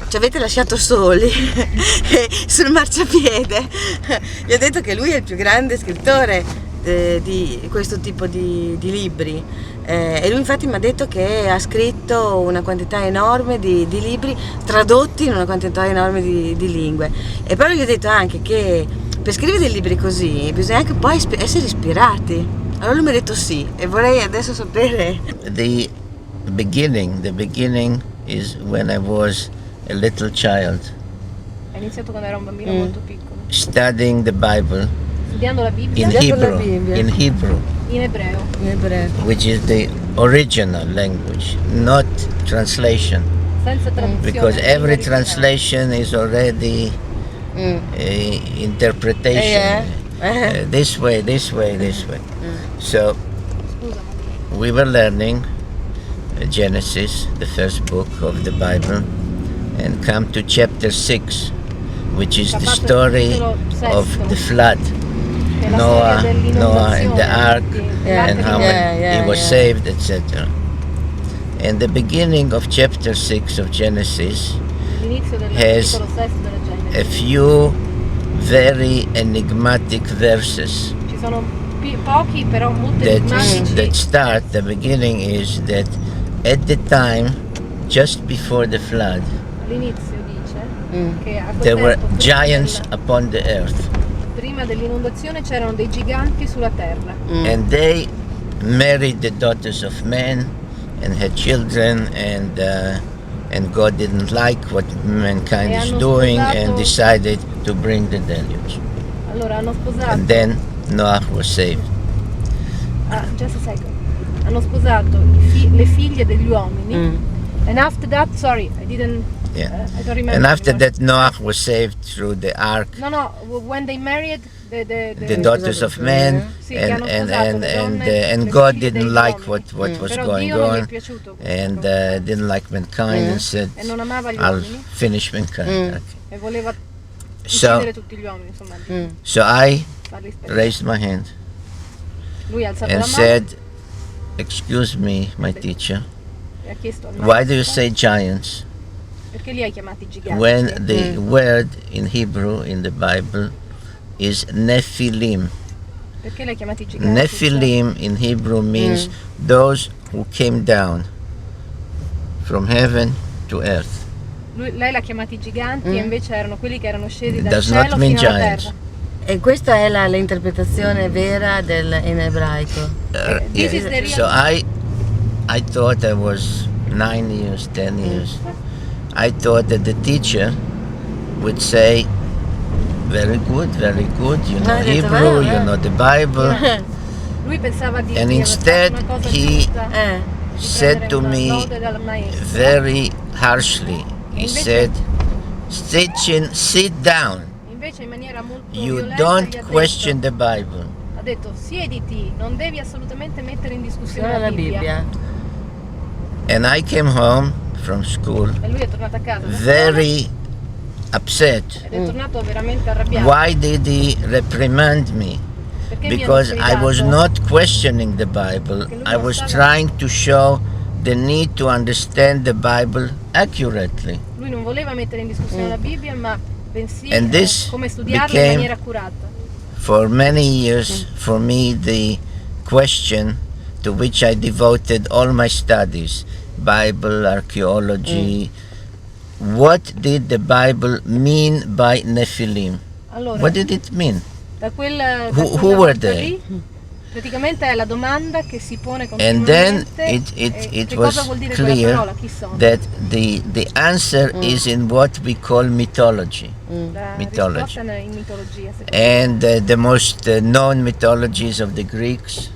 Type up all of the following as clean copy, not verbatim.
ci avete lasciato soli sul marciapiede. Gli ho detto che lui è il più grande scrittore di questo tipo di libri, e lui infatti mi ha detto che ha scritto una quantità enorme di libri tradotti in una quantità enorme di lingue, e poi gli ho detto anche che per scrivere dei libri così bisogna anche poi essere ispirati. Allora lui mi ha detto sì, e vorrei adesso sapere. The beginning is when I was a little child, È iniziato quando era un bambino molto piccolo, studying the Bible studiando la Bibbia in Hebrew, in ebreo, which is the original language, not translation, senza traduzione. because every translation is already interpretation. This way. So we were learning Genesis, the first book of the Bible, and come to chapter 6, which is the story of the flood. Noah and the ark, and how he was saved, etc. And the beginning of chapter 6 of Genesis has a few very enigmatic verses Ci sono pochi però molto enigmatici. that start. The beginning is that at the time, just before the flood, All'inizio dice che a quel there were tempo, giants upon the earth, prima dell'inondazione c'erano dei giganti sulla terra, and they married the daughters of men and had children, and God didn't like what mankind is doing and decided to bring the deluge. Allora hanno sposato. And then Noah was saved. Just a second. Hanno sposato le figlie degli uomini. And after that, sorry, I don't remember. And after that, Noah was saved through the ark. No, when they married the daughters of men, and God didn't like what was going on, and didn't like mankind, and said, I'll finish mankind. E voleva So, uccidere tutti gli uomini, insomma. so I raised my hand Lui ha alzato and la mano said, excuse me, my teacher, e ha chiesto al why do you maestro, say giants perché li hai chiamati giganti? when the word in Hebrew in the Bible is Nephilim? Perché li hai chiamati giganti? Nephilim in Hebrew means those who came down from heaven to earth. Lei l'ha chiamati giganti e invece erano quelli che erano scesi It dal does cielo not mean fino alla giants. terra. E questa è l'interpretazione vera in ebraico. This is the real- So I thought I was 9 years, 10 years. I thought that the teacher would say, very good, you know Hebrew, you know the Bible. Lui pensava di And aver instead fatto una cosa he giusta, di said prendere to una me lode dal maestro. very harshly, he said, Sitchin, sit down. Invece in maniera molto You violenta don't gli ha question detto, the Bible. ha detto siediti, non devi assolutamente mettere in discussione La Bibbia. And I came home from school E lui è tornato a casa da very upset. scuola ed è tornato veramente arrabbiato. Why did he reprimand me? Perché mi Because hanno I was gridato, not questioning the Bible. I was trying to show the need to understand the Bible accurately. lui non voleva mettere in discussione la Bibbia, ma bensì And this come studiarla in became- maniera accurata. For many years, for me, the question to which I devoted all my studies, Bible, archaeology, what did the Bible mean by Nephilim? Allora, What did it mean? da quella Who volta were lì, they? praticamente è la domanda che si pone And then continuamente. it che was cosa vuol dire clear quella parola? Chi sono? that the answer is in what we call mythology. La mythology. risposta è in mitologia, secondo me. And the most known mythologies of the Greeks,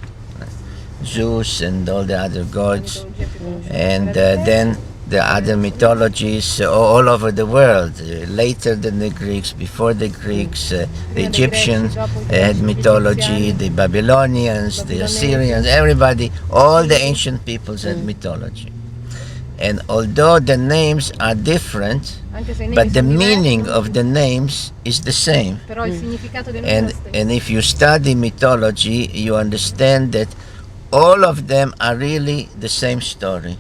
Zeus and all the other gods, Mitologia più conosciuta. and then the other mythologies all over the world, later than the Greeks, before the Greeks, the Egyptians had mythology, the Babylonians, the Assyrians, everybody, all the ancient peoples had mythology. And although the names are different, Anche se i nomi but the sono diversi, meaning of the names is the same. però il significato dei nomi è lo stesso. And if you study mythology, you understand that all of them are really the same story.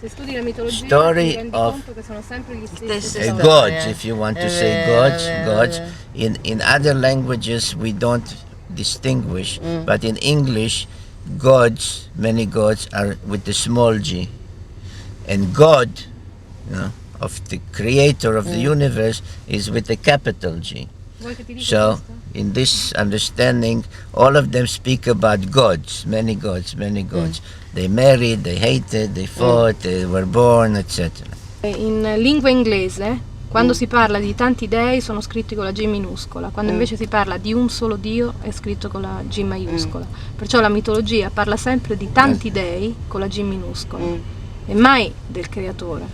Se studi la mitologia Story ti rendi of conto che sono sempre gli stessi Stesse storie. gods, if you want to say gods, gods. vero. In other languages we don't distinguish, but in English, gods, many gods are with the small g, and God, of the creator of the universe, is with the capital G. Vuoi che ti dica So, questo? in this understanding, all of them speak about gods, many gods, many gods. They married, they hated, they fought, they were born, etc. In lingua inglese, quando si parla di tanti dei sono scritti con la G minuscola, quando invece si parla di un solo Dio è scritto con la G maiuscola. Perciò la mitologia parla sempre di tanti dei con la G minuscola e mai del creatore.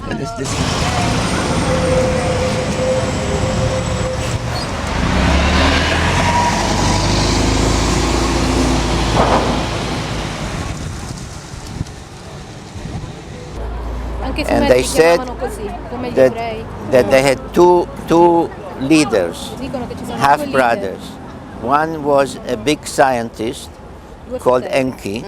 Anche i And fumetti they said chiamavano così, come gli that, ebrei. that they had two leaders, Dicono che ci sono half due leader, brothers. One was a big scientist due called fratelli, Enki,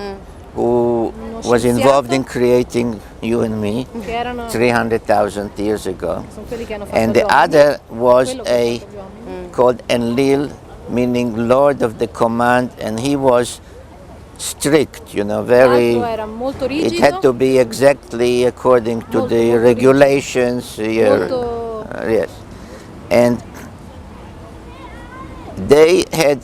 who uno was involved scienziato in creating you and me che erano 300,000 years ago. sono quelli che hanno fatto And gli the uomini, other was quello che ha a fatto gli uomini. called Enlil, meaning Lord of the Command, and he was strict, very. L'altro era molto It rigido, had to be exactly according to Molto, the molto regulations here. molto Yes, and they had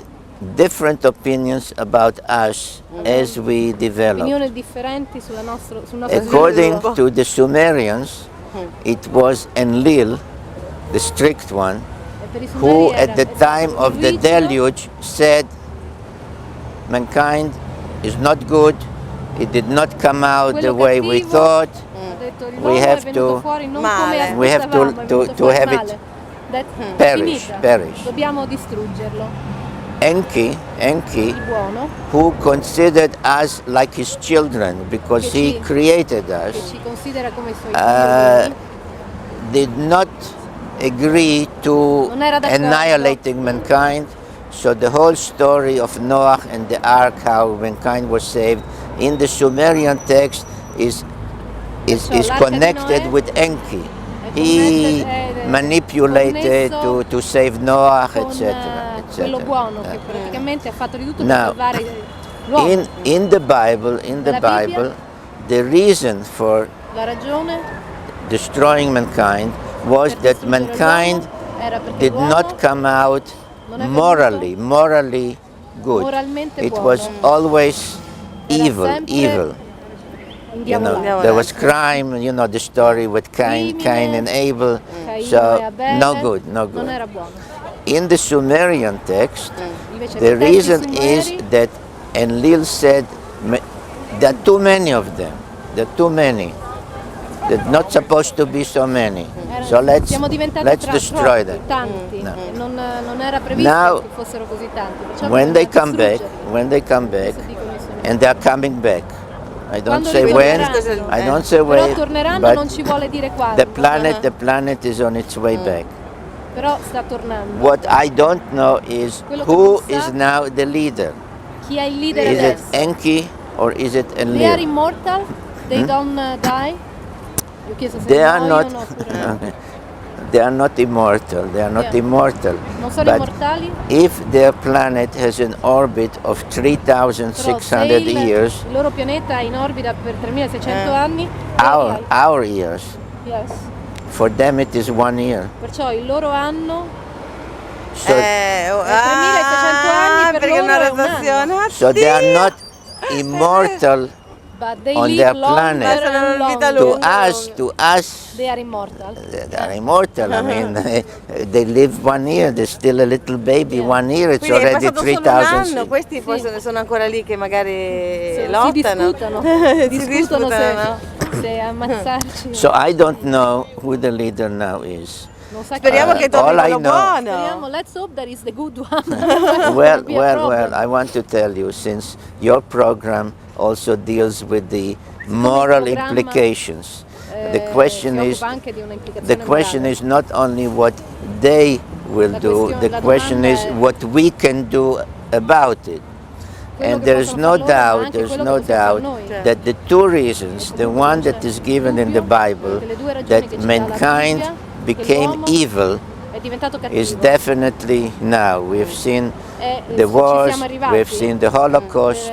different opinions about us as we developed. opinioni differenti sul nostro According sviluppo. to the Sumerians, it was Enlil, the strict one, E per i who Sumeri at the era time stato of the rigido, deluge said mankind is not good, it did not come out the quello way we cattivo, thought, ha detto We l'uomo è have venuto to- fuori non male. come We have to- aspettavamo, è to- venuto to fuori have it male. perish, Finita. perish. Dobbiamo distruggerlo. Enki, Il buono, who considered us like his children because Che he ci- created che us, ci considera come i suoi uh, figli, did not agree to Non era d'accordo. annihilating mankind. So the whole story of Noah and the ark, how mankind was saved, in the Sumerian text is Perciò is l'arca di connected Noè with Enki. è He connetted- è manipulated connesso to save Noah, con etc. quello etc. buono che praticamente ha fatto di tutto Now, per salvare l'uomo. In the Bible, Nella Bibbia, the reason for la ragione destroying mankind was per that distruggere mankind l'uomo era perché did l'uomo not come out non è morally good. moralmente It buono. was always Era evil, sempre evil. indiavolato. There was crime, the story with Cain Crimine, and Abel. Caino e So Abele, no good, no non good. era buono. In the Sumerian text, Invece the nei testi reason is sumeri that Enlil said there are too many of them. There are too many. There's not supposed to be so many. So siamo diventati let's destroy troppi, them. tanti. No. Non era previsto Now, che fossero così tanti. Perciò When they bisogna come back, distruggerli. Questo dicono i sumeri. and they're coming back. I don't Quando say when. ritorneranno. I don't say Però when. torneranno, but non ci vuole dire quando. the planet is on its way back. Però sta tornando. What I don't know is Quello che who non sa- is now the leader. Chi è il leader Is it adesso? Enki or is it They are Enlil? immortal? They don't die? Io ho chiesto se They are not. muoiono oppure no. They are not immortal. They are not Yeah. immortal. Non sono But immortali? if their planet has an orbit of Però se 3,600 years, il loro pianeta è in orbita per 3600 anni, they our are- our years, yes. for them it is 1 year. Perciò il loro anno So, 3600 anni per perché è loro una è un anno. rotazione. so they are not immortal But they on live their longer planet. and Sono vita longer. lunga. To us, They are immortal. they are immortal. I mean, they live 1 year. They're still a little baby. Yeah. 1 year. It's Quindi è already passato solo un anno, 3,000. questi forse sono ancora lì che magari Si lottano. discutono, Si discutono disputano. se ammazzarci. So I don't know who the leader now is. Non sa Speriamo che all torni I quello know- Speriamo, buono. let's hope that is the good one. Well, Be a problem. I want to tell you, since your program also deals with the moral programma, implications, the question si is, occupa anche di una implicazione the question morale. is not only what they will La do, questione- the la question domanda is è- what we can do about it. And there's no doubt that the two reasons, the one that is given in the Bible, that mankind became evil, is definitely now. We've seen the wars, we've seen the Holocaust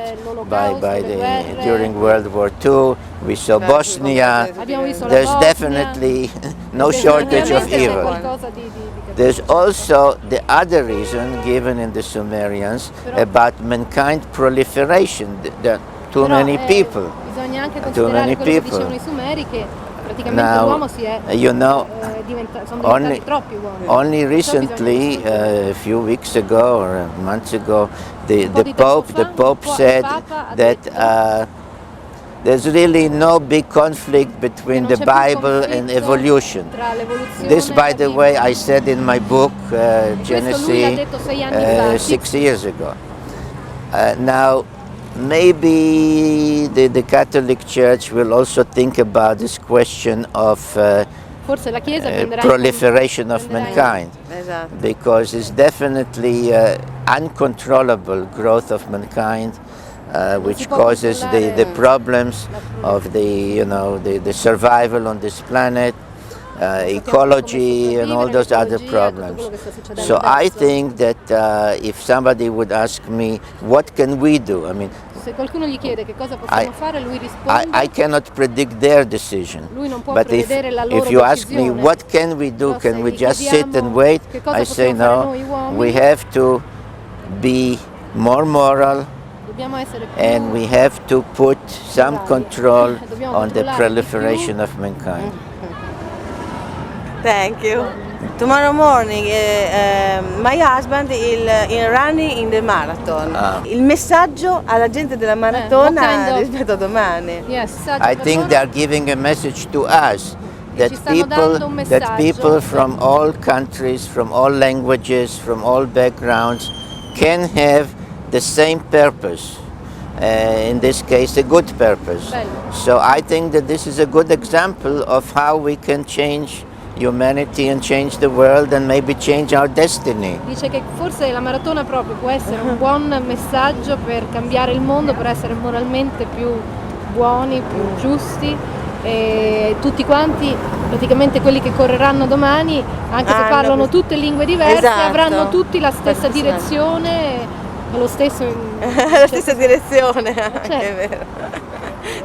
during World War II, we saw Bosnia. There's definitely no shortage of evil. There's also the other reason given in the Sumerians about mankind proliferation. There are too many people. Now, you know, only recently, a few weeks ago or months ago, the Pope said that there's really no big conflict between the Bible and evolution. This, by the way, I said in my book, Genesis, 6 years ago. Now, maybe the Catholic Church will also think about this question of proliferation of mankind, because it's definitely uncontrollable growth of mankind, which causes the problems of the survival on this planet, ecology, and all those other problems. So I think that if somebody would ask me, what can we do? I mean, se qualcuno gli chiede che cosa possiamo fare, lui risponde. I cannot predict their decision. Lui non può But prevedere la loro if you ask me decisione. what can we do, Però can se we gli just chiediamo sit and wait? che cosa I say possiamo fare no. noi uomini, We have to be more moral, dobbiamo essere più and we have to put some morali. control Dobbiamo on the controllare di proliferation più. of mankind. Thank you. Tomorrow morning my husband is running in the marathon. Il messaggio alla gente della maratona rispetto a domani. Yes, I think they are giving a message to us that ci stanno dando un people messaggio. from all countries, from all languages, from all backgrounds can have the same purpose. In this case, a good purpose. Bello. So I think that this is a good example of how we can change humanity and change the world and maybe change our destiny. Dice che forse la maratona proprio può essere un buon messaggio per cambiare il mondo, per essere moralmente più buoni, più giusti, e tutti quanti, praticamente quelli che correranno domani, anche se parlano tutte lingue diverse, avranno tutti la stessa direzione e lo stesso la stessa direzione, anche è vero.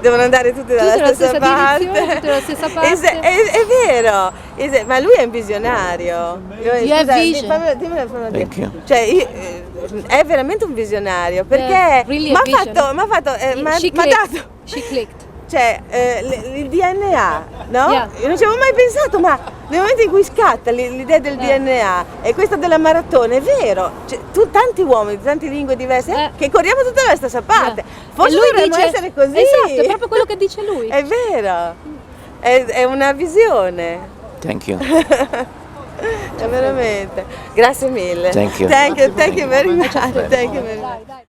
Devono andare tutti dalla stessa parte. Tutti dalla stessa parte. È vero, ma lui è un visionario. Dimmelo di più. Cioè, è veramente un visionario, perché mi ha dato. She clicked. Cioè, il DNA, no? Yeah. Io non ci avevo mai pensato, ma nel momento in cui scatta l'idea del DNA e questa della maratona, è vero, cioè, tanti uomini di tante lingue diverse che corriamo tutte dalla stessa parte. Forse dovremmo essere così. Esatto, è proprio quello che dice lui. È vero, è una visione. Thank you. È veramente. Grazie mille. Thank you. Thank you very much. Thank you very much.